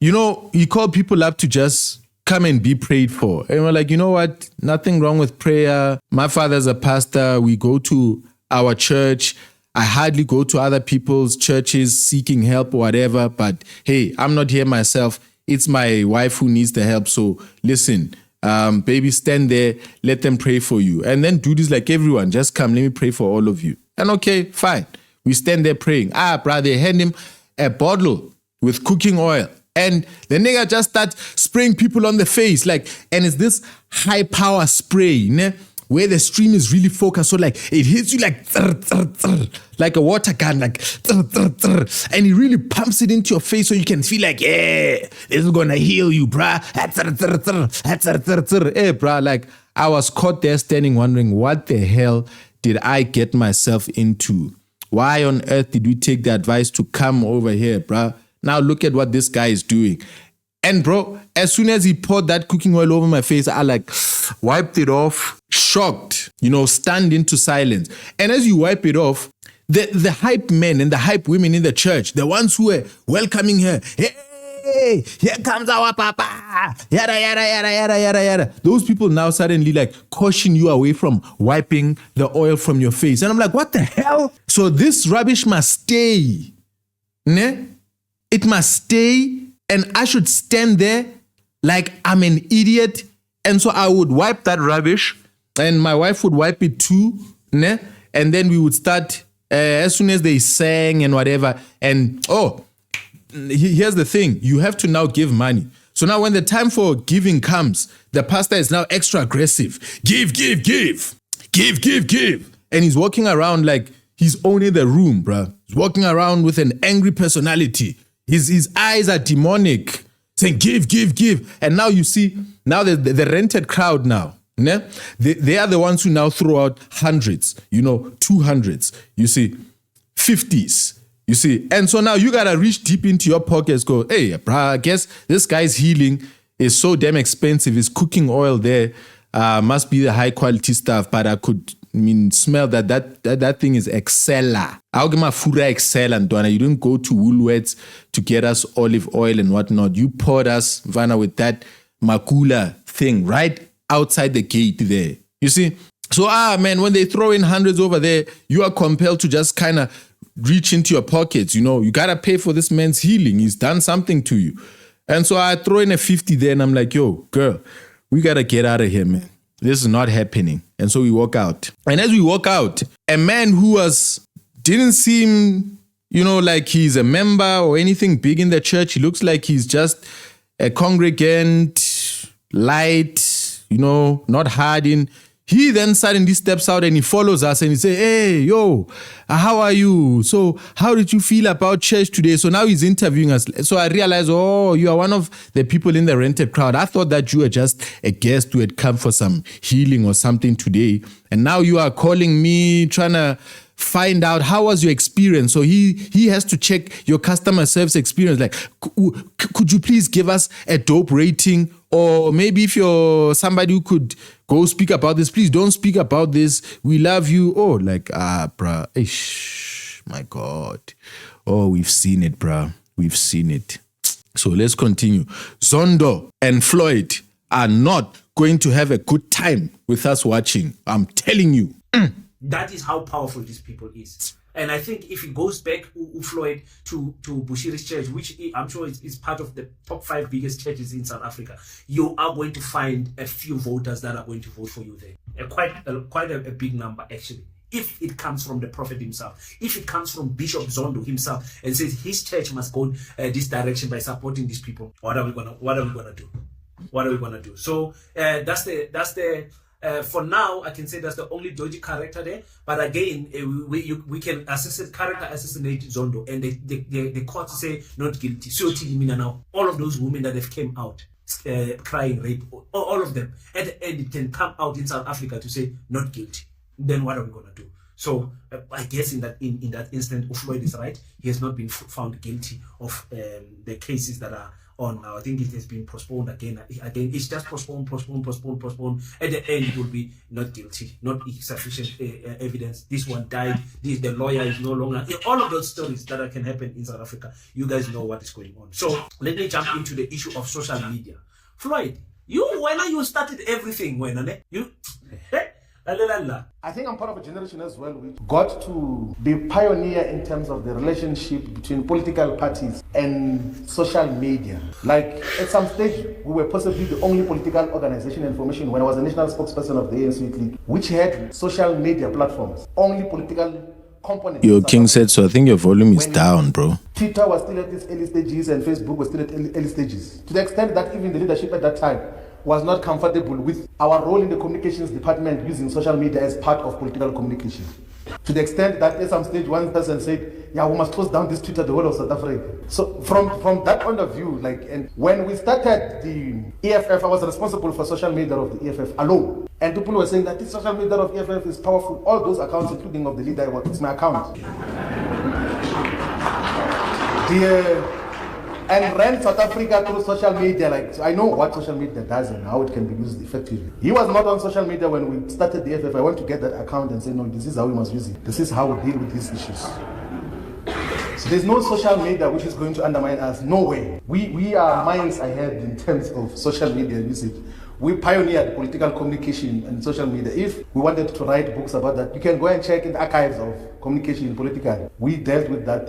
he called people up to just come and be prayed for. And we're like, you know what? Nothing wrong with prayer. My father's a pastor. We go to our church. I hardly go to other people's churches seeking help or whatever. But hey, I'm not here myself. It's my wife who needs the help. So listen, baby, stand there. Let them pray for you. And then do this like everyone. Just come. Let me pray for all of you. And okay, fine. We stand there praying. Brother, they hand him a bottle with cooking oil. And the nigga just starts spraying people on the face. And it's this high power spray, where the stream is really focused. So it hits you like a water gun, and he really pumps it into your face so you can feel like, yeah, this is gonna heal you, bruh. Hey, bruh, I was caught there standing wondering, what the hell did I get myself into? Why on earth did we take the advice to come over here, bruh? Now look at what this guy is doing. And bro, as soon as he poured that cooking oil over my face, I wiped it off, shocked, stunned into silence. And as you wipe it off, the hype men and the hype women in the church, the ones who were welcoming her, hey, here comes our papa, yada, yada, yada, yada, yada, yada. Those people now suddenly caution you away from wiping the oil from your face. And I'm like, what the hell? So this rubbish must stay, ne? It must stay, and I should stand there like I'm an idiot. And so I would wipe that rubbish, and my wife would wipe it too, ne? And then we would start, as soon as they sang and whatever. And, here's the thing. You have to now give money. So now when the time for giving comes, the pastor is now extra aggressive. Give. And he's walking around like he's owning the room, bruh. He's walking around with an angry personality. His eyes are demonic, saying, give. And now you see, now the rented crowd now, ne? They are the ones who now throw out hundreds, 200s, you see, 50s, you see. And so now you got to reach deep into your pockets, go, hey, bro, I guess this guy's healing is so damn expensive. His cooking oil there must be the high quality stuff, but I could smell that thing is Excella. I'll give my Fura Excella, and you didn't go to Woolworths to get us olive oil and whatnot. You poured us, Vanna, with that Makula thing right outside the gate there. You see? So, man, when they throw in hundreds over there, you are compelled to just kind of reach into your pockets. You got to pay for this man's healing. He's done something to you. And so I throw in a 50 there and I'm like, yo, girl, we got to get out of here, man. This is not happening. And so we walk out. And as we walk out, a man who didn't seem, like he's a member or anything big in the church. He looks like he's just a congregant, light, not hardened. He then suddenly steps out and he follows us and he says, hey, yo, how are you? So how did you feel about church today? So now he's interviewing us. So I realized, you are one of the people in the rented crowd. I thought that you were just a guest who had come for some healing or something today. And now you are calling me, trying to find out how was your experience. So he has to check your customer service experience. Like, could you please give us a dope rating? Or maybe if you're somebody who could go speak about this, please don't speak about this. We love you. Oh, like, bruh. Ish, my God. Oh, we've seen it, bruh. We've seen it. So let's continue. Zondo and Floyd are not going to have a good time with us watching. I'm telling you. That is how powerful these people is. And I think if it goes back, Floyd, to Bushiri's church, which I'm sure is part of the top 5 biggest churches in South Africa, you are going to find a few voters that are going to vote for you there. Quite a big number, actually. If it comes from the prophet himself, if it comes from Bishop Zondo himself and says his church must go this direction by supporting these people, what are we gonna do? So that's the for now, I can say that's the only dodgy character there. But again, we can character assassinate Zondo, and the court say not guilty. So now, all of those women that have came out crying rape, all of them, at the end it can come out in South Africa to say not guilty. Then what are we gonna do? So I guess in that instant, Floyd is right. He has not been found guilty of the cases that are on now. I think it has been postponed again. It's just postponed. At the end, it will be not guilty, not sufficient evidence. This one died. The lawyer is no longer. All of those stories that can happen in South Africa, you guys know what is going on. So let me jump into the issue of social media. Floyd, when you started everything, I think I'm part of a generation as well which got to be pioneer in terms of the relationship between political parties and social media. Like at some stage, we were possibly the only political organization in formation when I was a national spokesperson of the ANC League, which had social media platforms, only political components. Your King said so. I think your volume is down, bro. Twitter was still at its early stages and Facebook was still at early stages. To the extent that even the leadership at that time was not comfortable with our role in the communications department using social media as part of political communication. To the extent that at some stage one person said, yeah, we must close down this Twitter, the whole of South Africa. So from that point of view, and when we started the EFF, I was responsible for social media of the EFF alone. And people were saying that this social media of EFF is powerful. All those accounts, including of the leader, it's my account. And ran South Africa through social media. So I know what social media does and how it can be used effectively. He was not on social media when we started the FF. I went to get that account and say, no, this is how we must use it. This is how we deal with these issues. So there's no social media which is going to undermine us. No way. We are miles ahead in terms of social media usage. We pioneered political communication and social media. If we wanted to write books about that, you can go and check in the archives of communication political. We dealt with that.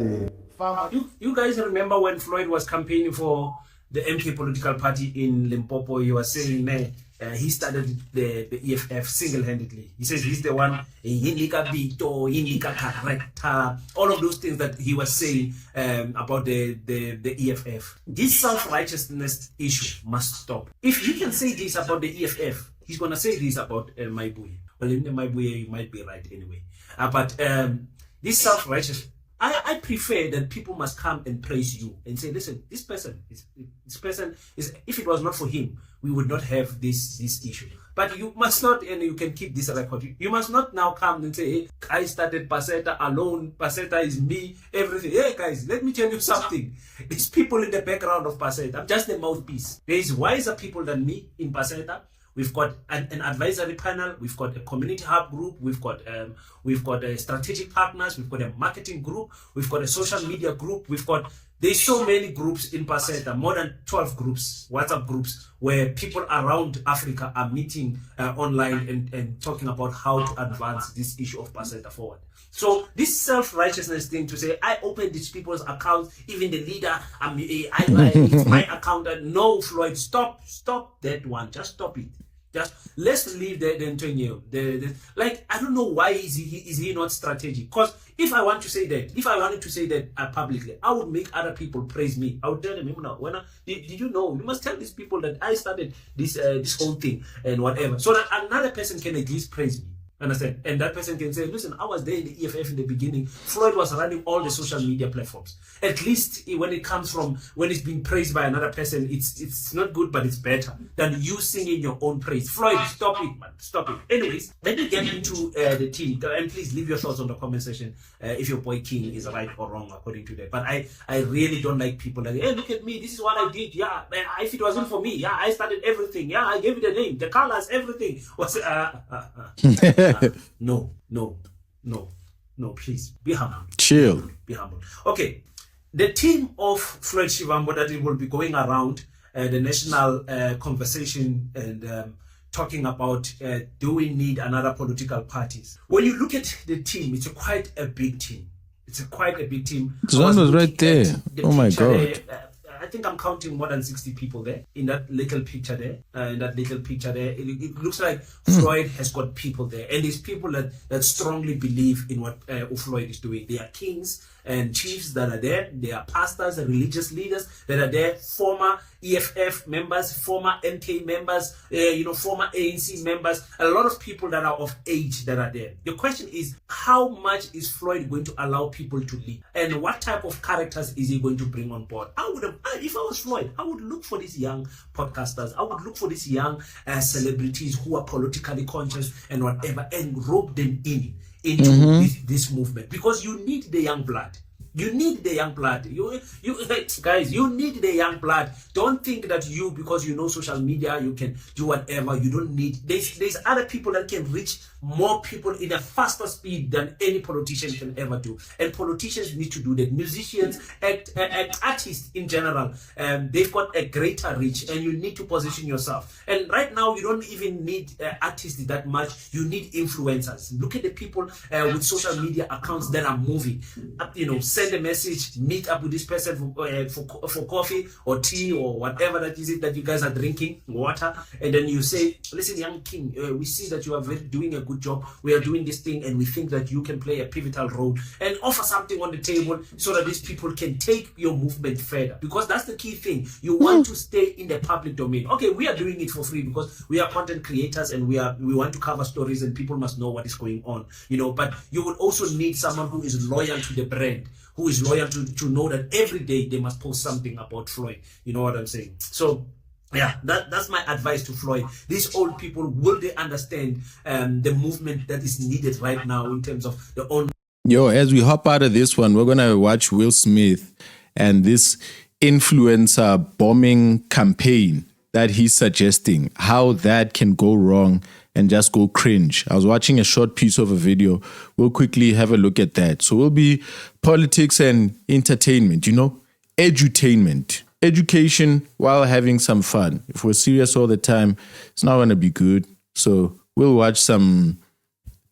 You guys remember when Floyd was campaigning for the MK political party in Limpopo? He was saying he started the EFF single-handedly. He says he's the one, all of those things that he was saying about the EFF. This self-righteousness issue must stop. If he can say this about the EFF, he's going to say this about Maibuye. Well, in Maibuye, you might be right anyway. But this self-righteousness, I prefer that people must come and praise you and say, listen, this person is, if it was not for him, we would not have this issue. But you must not, and you can keep this record, you must not now come and say, hey, I started Paseta alone, Paseta is me, everything. Hey guys, let me tell you something. There's people in the background of Paseta. I'm just the mouthpiece. There is wiser people than me in Paseta we've got an advisory panel, we've got a community hub group, we've got strategic partners, we've got a marketing group, we've got a social media group, there's so many groups in Paseta, more than 12 groups, WhatsApp groups, where people around Africa are meeting online and talking about how to advance this issue of Paseta forward. So this self-righteousness thing to say, I opened these people's accounts, even the leader, it's my account. No, Floyd, stop that one. Just stop it. Just let's leave the Antonio. Like, I don't know why is he not strategic? Because if I wanted to say that publicly, I would make other people praise me. I would tell them, did you know? You must tell these people that I started this whole thing and whatever, so that another person can at least praise me. Understand? And that person can say, listen, I was there in the EFF in the beginning. Floyd was running all the social media platforms. At least when it's being praised by another person, it's not good, but it's better than you singing your own praise. Floyd, stop it, man. Stop it. Anyways, let me get into the team. And please leave your thoughts on the comment section if your boy King is right or wrong according to that. But I really don't like people like, hey, look at me. This is what I did. Yeah, if it wasn't for me, yeah, I started everything. Yeah, I gave it a name, the colors, everything. No, please be humble. Chill. Be humble. Okay, the team of Floyd Shivambu that it will be going around the national conversation and talking about do we need another political parties? When you look at the team, it's quite a big team. Zondo's right there. Oh my God. I think I'm counting more than 60 people there in that little picture there. It looks like Floyd has got people there, and these people that strongly believe in what Floyd is doing. They are kings and chiefs that are there. They are pastors and religious leaders that are there. Former EFF members, former MK members, former ANC members. A lot of people that are of age that are there. The question is, how much is Floyd going to allow people to lead, and what type of characters is he going to bring on board? If I was Floyd, I would look for these young podcasters. I would look for these young celebrities who are politically conscious and whatever, and rope them into this movement, because you need the young blood. You need the young blood. You guys, you need the young blood. Don't think that because you know social media, you can do whatever. You don't need. There's other people that can reach more people in a faster speed than any politician can ever do. And politicians need to do that. Musicians, artists in general, they've got a greater reach, and you need to position yourself. And right now, you don't even need artists that much. You need influencers. Look at the people with social media accounts that are moving. Send a message, meet up with this person for coffee or tea or whatever that is it that you guys are drinking, water, and then you say, listen, young king, we see that you are doing a good job. We are doing this thing, and we think that you can play a pivotal role, and offer something on the table so that these people can take your movement further, because that's the key thing. You want to stay in the public domain. Okay, we are doing it for free because we are content creators and we want to cover stories, and people must know what is going on, but you would also need someone who is loyal to the brand, who is loyal to know that every day they must post something about Floyd. You know what I'm saying? So yeah, that's my advice to Floyd. These old people, will they understand the movement that is needed right now in terms of the own? Yo, as we hop out of this one, we're gonna watch Will Smith and this influencer bombing campaign that he's suggesting, how that can go wrong and just go cringe. I was watching a short piece of a video. We'll quickly have a look at that. So we'll be politics and entertainment, edutainment. Education while having some fun. If we're serious all the time, it's not going to be good. So we'll watch some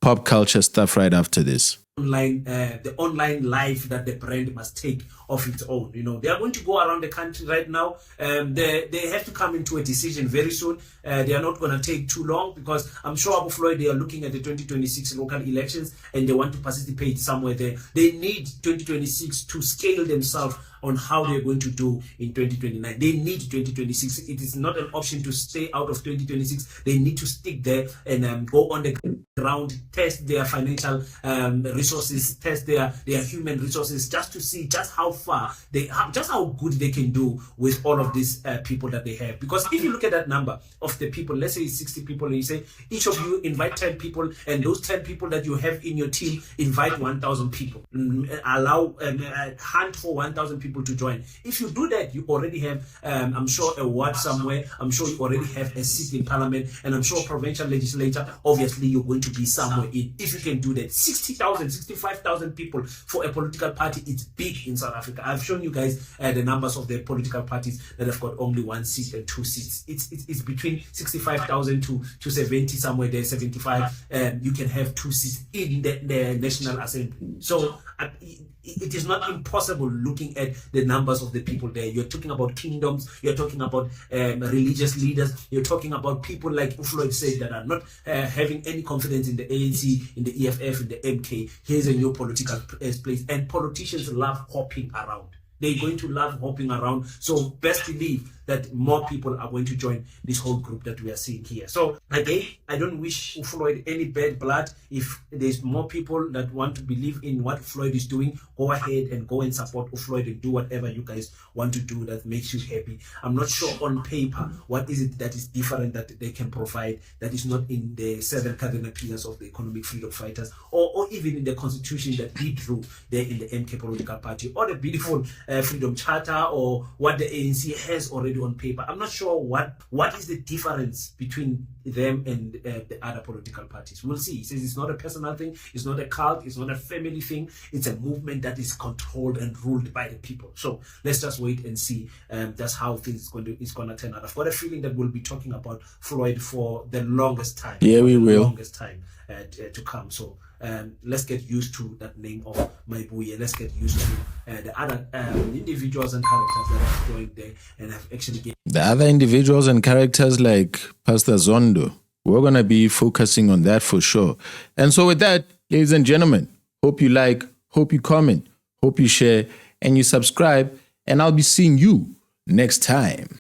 pop culture stuff right after this. The online life that the brand must take of its own. They are going to go around the country right now. They have to come into a decision very soon. They are not going to take too long, because I'm sure Abu Floyd, they are looking at the 2026 local elections and they want to participate somewhere there. They need 2026 to scale themselves on how they're going to do in 2029. They need 2026. It is not an option to stay out of 2026. They need to stick there and go on the ground, test their financial resources, test their human resources, just to see just how far just how good they can do with all of these people that they have. Because if you look at that number of the people, let's say it's 60 people, and you say each of you invite 10 people, and those 10 people that you have in your team invite 1,000 people. Allow hunt for 1,000 people people to join. If you do that, you already have, I'm sure, a ward somewhere. I'm sure you already have a seat in parliament, and I'm sure provincial legislature. Obviously, you're going to be somewhere in. If you can do that, 60,000, 65,000 people for a political party, it's big in South Africa. I've shown you guys the numbers of the political parties that have got only 1 seat and 2 seats. It's between 65,000 to 70, somewhere there, 75. You can have 2 seats in the National Assembly. So it is not impossible looking at the numbers of the people there. You're talking about kingdoms, you're talking about religious leaders, you're talking about people like Floyd said that are not having any confidence in the ANC, in the EFF, in the MK. Here's a new political place, and politicians love hopping around. They're going to love hopping around. So best believe that more people are going to join this whole group that we are seeing here. So again, I don't wish Floyd any bad blood. If there's more people that want to believe in what Floyd is doing, go ahead and go and support Floyd and do whatever you guys want to do that makes you happy. I'm not sure on paper what is it that is different that they can provide that is not in the 7 cardinal pillars of the economic freedom fighters, or even in the constitution that we drew there in the MK political party, or the beautiful freedom charter, or what the ANC has already on paper. I'm not sure what is the difference between them and the other political parties. We'll see. He says it's not a personal thing, it's not a cult, it's not a family thing, it's a movement that is controlled and ruled by the people. So let's just wait and see. That's how things is going to turn out. I've got a feeling that we'll be talking about Floyd for the longest time. Yeah, we will. Longest time to come. So let's get used to that name of Maibuye. Let's get used to the other individuals and characters that have joined there and have actually get the other individuals and characters like Pastor Zondo. We're going to be focusing on that for sure. And so with that, ladies and gentlemen, hope you like, hope you comment, hope you share, and you subscribe. And I'll be seeing you next time.